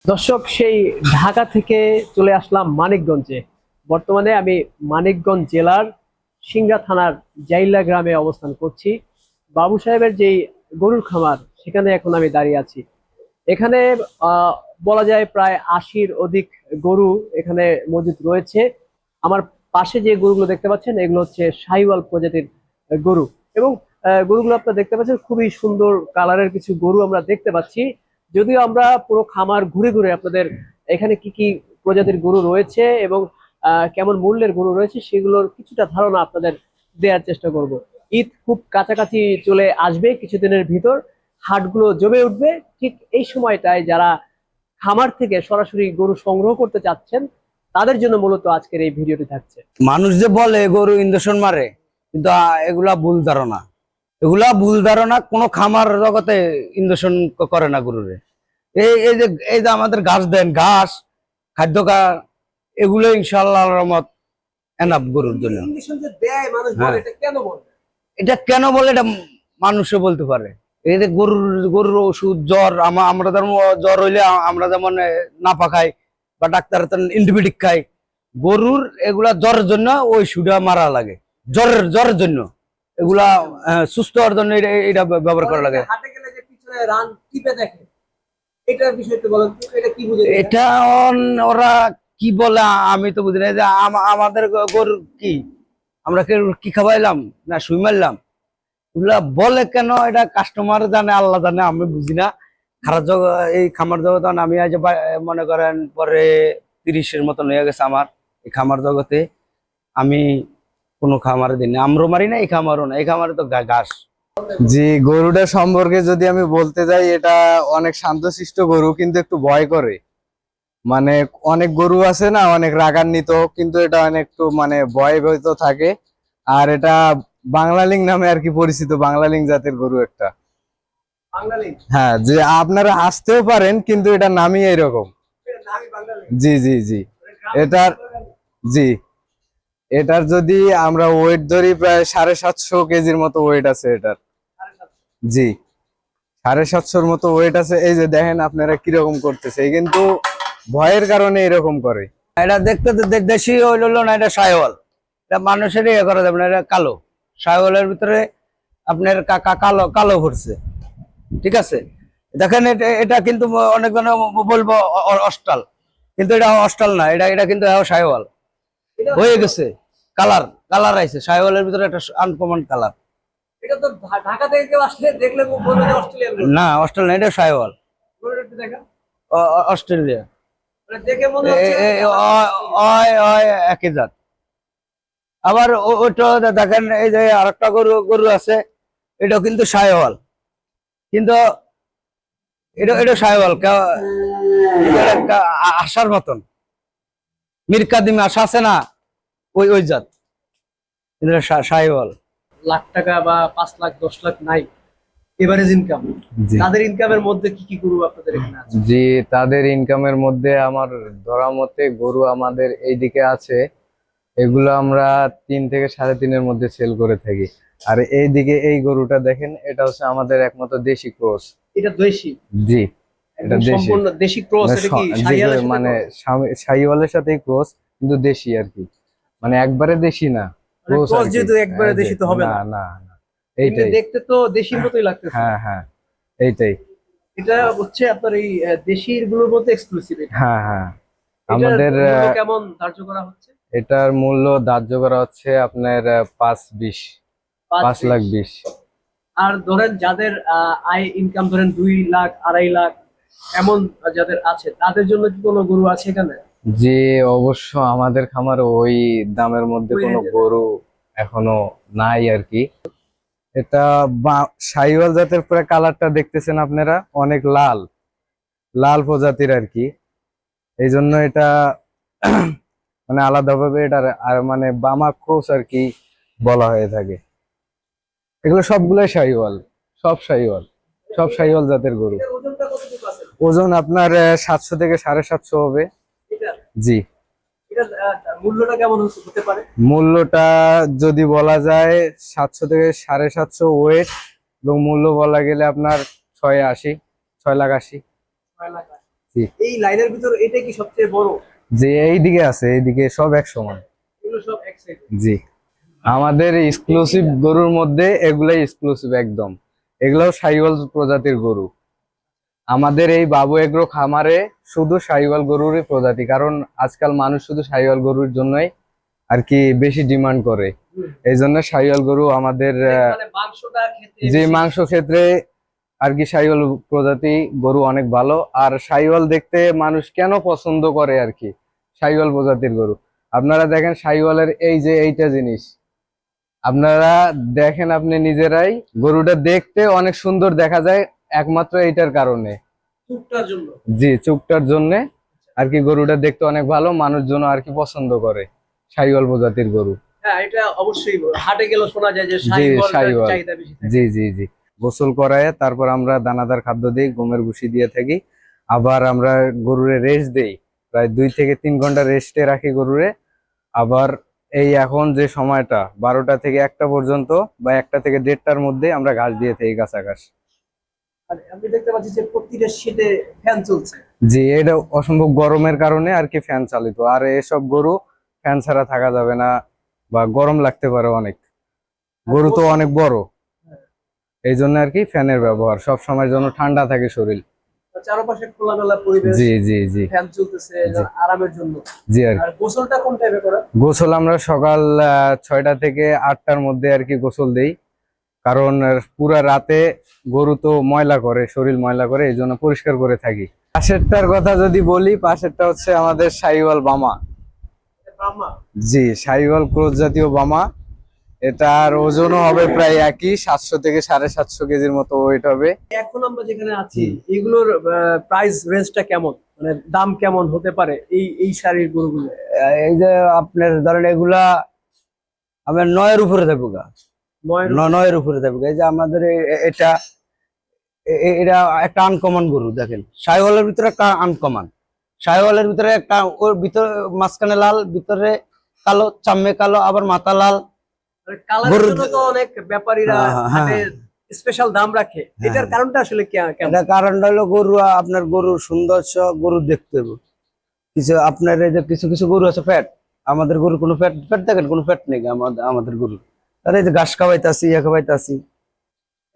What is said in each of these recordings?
দর্শক, সেই ঢাকা থেকে চলে আসলাম মানিকগঞ্জে। বর্তমানে আমি মানিকগঞ্জ জেলার সিংড়া থানার জাইলা গ্রামে অবস্থান করছি। বাবু সাহেবের যেই গরুর খামার, সেখানে এখন আমি দাঁড়িয়ে আছি। এখানে বলা যায় প্রায় ৮০-র অধিক গরু এখানে মজুদ রয়েছে। আমার পাশে যে গরুগুলো দেখতে পাচ্ছেন, এগুলো হচ্ছে শাহিওয়াল প্রজাতির গরু। এবং গরুগুলো আপনারা দেখতে পাচ্ছেন, খুবই সুন্দর কালারের কিছু গরু আমরা দেখতে পাচ্ছি। যদিও আমরা পুরো খামার ঘুরে ঘুরে আপনাদের এখানে কি কি প্রজাতির গরু রয়েছে এবং কেমন মূল্যের গরু রয়েছে সেগুলোর কিছুটা ধারণা আপনাদের দেওয়ার চেষ্টা করব। ঈদ খুব কাছাকাছি চলে আসবে, কিছুদিনের ভিতর হাটগুলো জমে উঠবে। ঠিক এই সময়টায় যারা খামার থেকে সরাসরি গরু সংগ্রহ করতে চাচ্ছেন, তাদের জন্য মূলত আজকের এই ভিডিওটি থাকছে। মানুষ যে বলে গরু ইঞ্জেকশন মারে, কিন্তু এগুলা ভুল ধারণা। কোনো খামার জগতে ইঞ্জেকশন করে না গরুরে। এই যে আমাদের ঘাস দেন, ঘাস খাদ্য এগুলো ইনশাআল্লাহ রহমত এনাফ গরুর জন্য। হ্যাঁ। এটা কেন বলে, এটা মানুষে বলতে পারে। এই যে গরুর ওষুধ, জ্বর, আমরা যেমন জ্বর হইলে আমরা যেমন নাপা খাই বা ডাক্তার অ্যান্টিবায়োটিক খাই, গরুর এগুলা জ্বরের জন্য ওই সুডা মারা লাগে। জ্বরের জন্য এগুলা সুস্থ হওয়ার জন্য এটা ব্যবহার করা লাগে। এটা ওরা কি বলে আমি তো বুঝি না। যে আমাদের গরু কি আমরা কি খাওয়াইলাম না সুই মারলাম, এগুলা বলে কেন, এটা কাস্টমার জানে, আল্লাহ জানে, আমি বুঝি না। এই খামার জগতে আমি আজ মনে করেন পরে 30-এর মতন হয়ে গেছে আমার এই খামার জগতে। আমি কোনো খামারে দিই না, আমরও মারি না, এই খামারও না। এই খামারে তো ঘাস। জি, গরুটা সম্পর্কে যদি আমি বলতে যাই, এটা অনেক শান্তশিষ্ট গরু, কিন্তু একটু ভয় করে। মানে অনেক গরু আছে না, অনেক রাগান্বিত, কিন্তু এটা অনেক একটু মানে ভয় ভীত থাকে। আর এটা বাংলালিং নামে আর কি পরিচিত, বাংলালিং জাতের গরু একটা। হ্যাঁ, যে আপনারা আসতেও পারেন, কিন্তু এটা নামই এরকম। জি জি জি। এটার জি এটার যদি আমরা ওয়েট ধরি, প্রায় 750 কেজির মতো ওয়েট আছে এটার। জি, 750-র মতো ওয়েট আছে। এই যে দেখেন আপনারা কিরকম করতেছে, কিন্তু ভয়ের কারণে এরকম করে। এটা দেখতে দেশি হইলো না, এটা শাহিওয়াল। এটা মানুষের ইয়ে করা যাবে না, এটা কালো। শাহিওয়ালের ভিতরে আপনার কালো কালো ভরছে, ঠিক আছে। দেখেন এটা কিন্তু অনেক জন বলবো অস্টাল, কিন্তু এটা অস্টাল না, এটা কিন্তু শাহিওয়াল হয়ে গেছে। কালার কালার আইছে শাহিওয়ালের ভিতরে একটা আনকমন কালার। এটা তো ঢাকা থেকে কেউ আসলে দেখলে বলবে যে অস্ট্রেলিয়ান গরু। না, অস্ট্রেলিয়া, এটা শাহিওয়াল, গরুটা একটু দেখা। অস্ট্রেলিয়া। মানে দেখে মনে হচ্ছে একই জাত। আবার ওইটা দেখেন, এই যে আরেকটা গরু আছে, এটাও কিন্তু শাহিওয়াল, কিন্তু এটা শাহিওয়াল আশার মতন, মিরকাদিমে আশা আছে না, ওই জাত, শাহিওয়াল। লাখ টাকা বা 5 লাখ 10 লাখ নাই এভারেজ ইনকাম, তাদের ইনকামের মধ্যে কি কি গরু আপনাদের এখানে আছে? জি, তাদের ইনকামের মধ্যে আমার ধরা মতে গরু আমাদের এইদিকে আছে, এগুলো আমরা 3 থেকে 3.5-এর মধ্যে সেল করে থাকি। আর এইদিকে এই গরুটা দেখেন, এটা হচ্ছে আমাদের একমাত্র দেশি ক্রস। এটা দেশি? জি, এটা দেশি, সম্পূর্ণ দেশি ক্রস। এটা কি শাহিওয়ালের সাথে? মানে শাহিওয়ালের সাথেই ক্রস, কিন্তু দেশি আর কি, মানে একবারে দেশি না। ক্রস যেহেতু একবারে দেশি তো হবে না। না না, এইটাই দেখতে তো দেশির মতোই লাগতেছে। হ্যাঁ হ্যাঁ, এইটাই। এটা হচ্ছে আপনার এই দেশির গুলোর মধ্যে এক্সক্লুসিভ। হ্যাঁ হ্যাঁ, আমাদের কেমন ধার্য করা হচ্ছে? এটার মূল্য ধার্য করা হচ্ছে আপনার 5 লাখ 20। আর ধরেন যাদের আয় ইনকাম ধরেন 2 লাখ 2.5 লাখ এমন যাদের আছে, তাদের জন্য কি কোনো গরু আছে এখানে? যে অবশ্য আমাদের খামারে ওই দামের মধ্যে কোনো গরু এখনো নাই আর কি। এটা শাহিওয়াল জাতের, পুরো কালারটা দেখতেছেন আপনারা, অনেক লাল লাল প্রজাতির আর কি। এই জন্য এটা মানে আলাদাভাবে এটার আর মানে বামা ক্রস আর কি বলা হয়ে থাকে। এগুলো সবগুলোই শাহিওয়াল, সব শাহিওয়াল জাতের গরু। ওজন আপনার 700 থেকে 750 হবে। জি। মূল্যটা কেমন হতে পারে? মূল্যটা যদি বলা যায় 700 থেকে 750 ওয়েট, এবং মূল্য বলা গেলে আপনার 6 লাখ 80। জি। এই লাইনের ভিতর এটা কি সবচেয়ে বড়? যে এইদিকে আছে, এইদিকে সব এক সমান। এগুলো সব এক সাইডে। জি, আমাদের এক্সক্লুসিভ গরুর মধ্যে এগুলাই এক্সক্লুসিভ একদম। এগুলাও শাহিওয়াল প্রজাতির গরু। আমাদের এই বাবু এগ্রো খামারে শুধু শাহিওয়াল গরুরই প্রজাতি, কারণ আজকাল মানুষ শুধু শাহিওয়াল গরুর জন্যই আর কি বেশি ডিমান্ড করে। এই জন্য শাহিওয়াল গরু আমাদের মানে মাংসটা খেতে যে বেশি- মাংস ক্ষেত্রে আর কি শাহিওয়াল প্রজাতি গরু অনেক ভালো। আর শাহিওয়াল দেখতে মানুষ কেন পছন্দ করে আর কি, শাহিওয়াল প্রজাতির গরু আপনারা দেখেন, শাহিওয়ালের এই যে এইটা জিনিস আপনারা দেখেন, আপনি নিজেরাই গরুটা দেখতে অনেক সুন্দর দেখা যায় একমাত্র এইটার কারণে। চুপটার জন্য। জি, চুপটার জন্য আর কি গরুটা দেখতে অনেক ভালো, মানুষজন আর কি পছন্দ করে শাহিওয়াল প্রজাতির গরু। হ্যাঁ, এটা অবশ্যই হাটে গেলে শোনা যায় যে শাহিওয়াল। চাহিদা বেশি থাকে। জি জি জি, গোসল করায় তারপর আমরা দানাদার খাদ্য দিই, গমের ভুসি দিয়ে থাকি। আবার আমরা গরুরে রেস্ট দেই, প্রায় 2 থেকে 3 ঘন্টা রেস্টে রাখি গরুরে। আবার এই এখন যে সময়টা 12টা থেকে 1টা পর্যন্ত বা 1টা থেকে 1:30টার মধ্যে আমরা ঘাস দিয়ে থাকি, কাঁচা ঘাস। আর আমি দেখতে পাচ্ছি যে প্রতিটা শীতে ফ্যান চলছে। জি, এটা অসম্ভব গরমের কারণে আর কি ফ্যান চালিত। আর এসব গরু ফ্যান ছাড়া থাকা যাবে না বা গরম লাগতে পারে অনেক, গরু তো অনেক বড়, এই জন্য আর কি ফ্যানের ব্যবহার সব সময়ের জন্য, ঠান্ডা থাকে শরীর। চারপাশে খোলামেলা পরিবেশ, জি জি জি ফ্যান চলতেছে জি। আরামের জন্য। জি। আর আর গোসলটা কোন টাইপে করা? গোসল আমরা সকাল 6টা থেকে 8টার মধ্যে আর কি গোসল দেই, কারণ পুরা রাতে গরু তো ময়লা করে, শরীর ময়লা করে, এই জন্য পরিষ্কার করে থাকি। পাশেরটার কথা যদি বলি, পাশেরটা হচ্ছে আমাদের শাহিওয়াল বামা। ব্রাহ্মা। জি, শাহিওয়াল ক্রস জাতীয় বামা। এটার ওজনও হবে প্রায় একই 700 থেকে 750 কেজির মতো ওয়েট হবে। এখন আমরা যেখানে আছি এগুলোর প্রাইস রেঞ্জটা কেমন, মানে দাম কেমন হতে পারে এই শাড়ির গরুগুলো? এই যে আপনার ধরেন এগুলা আমার 9-এর উপরে থাকবো গা, নয়ের 9-এর উপরে থাকবো। এই যে আমাদের এটা এটা একটা আনকমন গরু, দেখেন শাহিওয়ালের ভিতরে একটা আনকমন। শাহিওয়ালের ভিতরে একটা, ওর ভিতরে মাঝখানে লাল, ভিতরে কালো, চাম্মে কালো, আবার মাথা লাল। কালারের গরুর- জন্য তো অনেক ব্যাপারীরা হ্যাঁ, হ্যাঁ। হাটে স্পেশাল দাম রাখে। এটার কারণটা আসলে কেমন? এটা কারণটা হলো গরু, আপনার গরুর সৌন্দর্য, গরু দেখতে হবে কিছু। আপনার এই যে কিছু কিছু গরু আছে ফ্যাট, আমাদের গরু কোনো ফ্যাট ফ্যাট দেখেন কোনো ফ্যাট নেই আমাদের গরু। আর এই যে ঘাস খাওয়াইতাছি, খাওয়াইতাছি,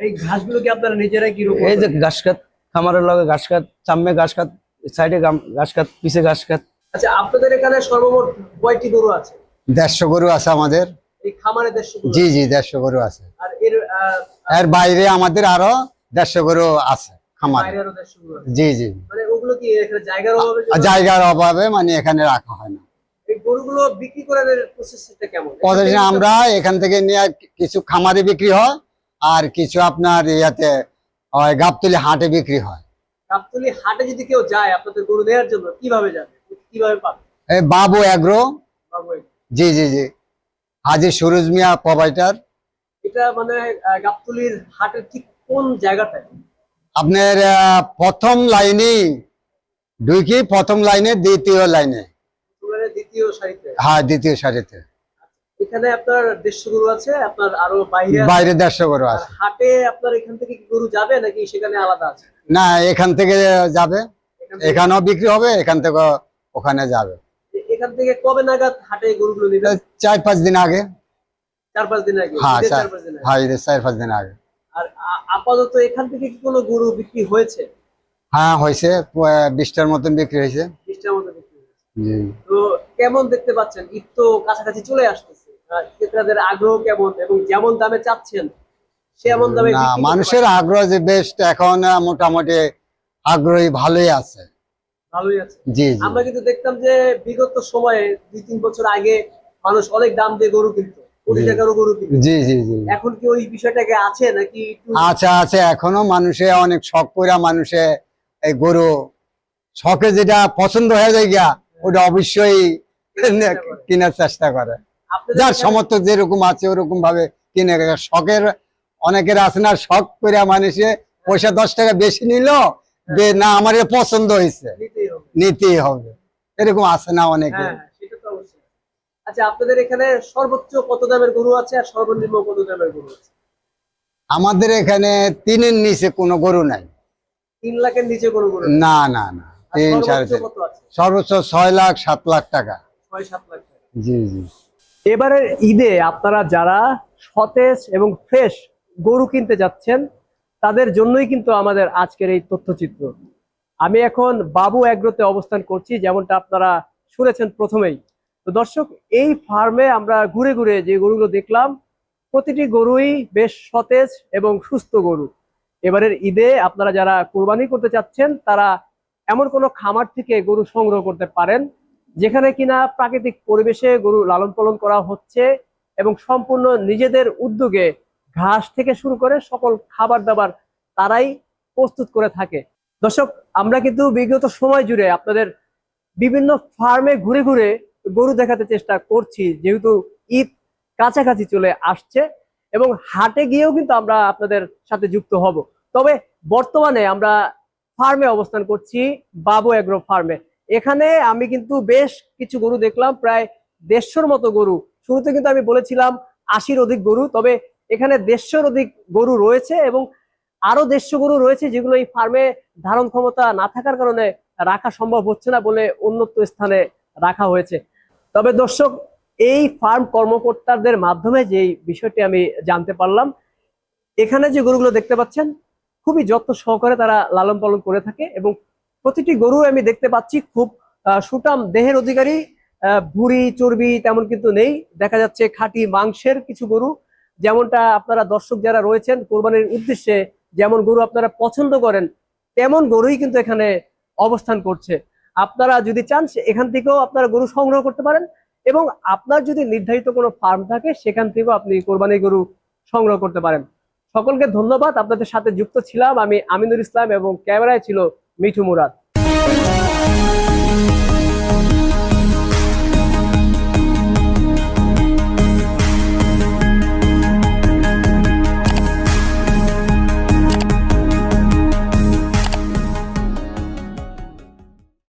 এই ঘাসগুলো কি আপনারা নিজেরাই কি রোপণ এই যে করেন? ঘাস খাত, খামারের লগে ঘাস খাত, সামনে ঘাস খাত, সাইডে ঘাস খাত, পিছে ঘাস খাত। আচ্ছা, আপনাদের এখানে সর্বমোট কয়টি গরু আছে? 150 গরু আছে আমাদের। এই খামারে 150 গরু জি আছে। জি 150 গরু আছে। আর এর এর বাইরে আমাদের আরো 150 গরু আছে খামারে। বাইরে আরো 150 গরু আছে। জি জি, মানে ওগুলো কি এখানে জায়গার অভাবে আর জায়গার অভাবে মানে এখানে রাখা হয় না। এই গরুগুলো বিক্রি করার প্রসেসটা কেমন? প্রতিদিন আমরা এখান থেকে নিয়ে কিছু খামারে বিক্রি হয়, আর কিছু আপনার ইয়াতে ওই গাবতলী হাটে বিক্রি হয়। গাবতলী হাটে যদি কেউ যায় আপনাদের গরু নেওয়ার জন্য কিভাবে যাবে, কিভাবে পাবে? এই বাবু এগ্রো। বাবু, জি জি জি, হাজি সুরজ মিয়া প্রোভাইডার। এটা মানে গাবতলীর হাটের ঠিক কোন জায়গাটায়? আপনার প্রথম লাইনে ঢুকি, প্রথম লাইনে দ্বিতীয় লাইনে। মানে দ্বিতীয় সারিতে। হ্যাঁ, দ্বিতীয় সারিতে। এখানে আপনার 150 গরু আছে, আপনার আরো বাইরে আছে। বাইরে 150 গরু আর আছে। হাটে আপনার এখান থেকে কি গরু যাবে নাকি সেখানে আলাদা আছে? না, এখান থেকে যাবে, এখান থেকে- এখানেও বিক্রি হবে, এখান থেকে ওখানে যাবে। এখান থেকে কবে নাগাদ হাটে গরুগুলো নেবে? 4-5 দিন আগে। 4-5 দিন আগে। হ্যাঁ, ঈদের 4 4-5 দিন আগে। হ্যাঁ, 4-5 দিন আগে। আর আপাতত এখান থেকে কি কোনো গরু বিক্রি হয়েছে? হ্যাঁ, হয়েছে 20টার মতন বিক্রি হয়েছে। 20টার মতো বিক্রি হয়েছে। জি। তো কেমন দেখতে পাচ্ছেন? ঈদ তো কাছাকাছি চলে আসতেছে, ক্রেতাদের আগ্রহ কেমন এবং যেমন দামে চাচ্ছেন সেমন দামে না, বিক্রি করতে মানুষের পারছেন? আগ্রহ যে বেস্ট, এখন মোটামুটি আগ্রহী ভালোই আছে। ভালোই আছে। জি জি আমরা কিন্তু দেখতাম যে বিগত সময়ে 2-3 বছর আগে মানুষ অনেক দাম দিয়ে গরু কিনতো, কোটি জি। টাকারও গরু কিনতো। জি জি জি, এখন কি ওই বিষয়টাকে আছে নাকি একটু? আচ্ছা আছে, এখনো মানুষে অনেক শখ করে মানুষে এই গরু শখে যেটা পছন্দ হয়ে যায় গিয়া, ওটা অবশ্যই কেনার চেষ্টা করে। আপনাদের যার এখানে- সমর্থ যেরকম আছে ওরকম ভাবে কিনে। শখের অনেকের আছে না, শখ করে মানুষে পয়সা 10 টাকা বেশি নিল, যে না আমার এটা পছন্দ হয়েছে, নিতেই হবে। নিতেই হবে, এরকম আছে না অনেকে। হ্যাঁ, হ্যাঁ, সেটা তো অবশ্যই। আচ্ছা, আপনাদের এখানে সর্বোচ্চ কত দামের গরু আছে আর সর্বনিম্ন কত দামের গরু আছে? আমাদের এখানে 3-এর নিচে কোনো গরু নাই। 3 লাখের নিচে কোনো গরু নেই। না না না, আর 3 সর্বোচ্চ 3.5 কত আছে? সর্বোচ্চ 6 লাখ 7 লাখ টাকা। 6-7 লাখ টাকা। জি জি। এবারের ঈদে আপনারা যারা সতেজ এবং ফ্রেশ গরু কিনতে যাচ্ছেন তাদের জন্যই কিন্তু আমাদের আজকের এই তথ্যচিত্র। আমি এখন বাবু এগ্রোতে অবস্থান করছি, যেমনটা আপনারা শুনেছেন প্রথমেই। তো দর্শক, এই ফার্মে আমরা ঘুরে ঘুরে যে গরুগুলো দেখলাম, প্রতিটি গরুই বেশ সতেজ এবং সুস্থ গরু। এবারের ঈদে আপনারা যারা কোরবানি করতে চাচ্ছেন তারা এমন কোনো খামার থেকে গরু সংগ্রহ করতে পারেন যেখানে কিনা প্রাকৃতিক পরিবেশে গরু লালন পালন করা হচ্ছে এবং সম্পূর্ণ নিজেদের উদ্যোগে ঘাস থেকে শুরু করে সকল খাবার দাবার তারাই প্রস্তুত করে থাকে। দর্শক, আমরা কিন্তু বিগত সময় জুড়ে আপনাদের বিভিন্ন ফার্মে ঘুরে ঘুরে গরু দেখাতে চেষ্টা করছি, যেহেতু ঈদ কাছাকাছি চলে আসছে এবং হাটে গিয়েও কিন্তু আমরা আপনাদের সাথে যুক্ত হব। তবে বর্তমানে আমরা ফার্মে অবস্থান করছি, বাবু এগ্রো ফার্মে। এখানে আমি কিন্তু বেশ কিছু গরু দেখলাম, প্রায় 150-র মতো গরু। শুরুতে কিন্তু আমি বলেছিলাম 80-র অধিক গরু, তবে এখানে 150-র অধিক গরু রয়েছে এবং আরো 150 গরু রয়েছে যেগুলো এই ফার্মে ধারণ ক্ষমতা না থাকার কারণে রাখা সম্ভব হচ্ছে না বলে উন্নত স্থানে রাখা হয়েছে। তবে দর্শক, এই ফার্ম কর্মকর্তাদের মাধ্যমে যে বিষয়টি আমি জানতে পারলাম, এখানে যে গরুগুলো দেখতে পাচ্ছেন খুবই যত্ন সহকারে তারা লালন পালন করে থাকে এবং প্রতিটি গরু আমি দেখতে পাচ্ছি খুব সুঠাম দেহের অধিকারী। ভুঁড়ি চর্বি তেমন কিন্তু নেই, দেখা যাচ্ছে খাঁটি মাংসের কিছু গরু। যেমনটা আপনারা দর্শক যারা রয়েছেন কোরবানির উদ্দেশ্যে যেমন গরু আপনারা পছন্দ করেন, তেমন গরুই কিন্তু এখানে অবস্থান করছে। আপনারা যদি চান এখান থেকেও আপনারা গরু সংগ্রহ করতে পারেন এবং আপনার যদি নির্ধারিত কোনো ফার্ম থাকে সেখান থেকেও আপনি কোরবানি গরু সংগ্রহ করতে পারেন। সকলকে ধন্যবাদ। আপনাদের সাথে যুক্ত ছিলাম আমি আমিনুল ইসলাম এবং ক্যামেরায় ছিল মিঠু মুরাদ।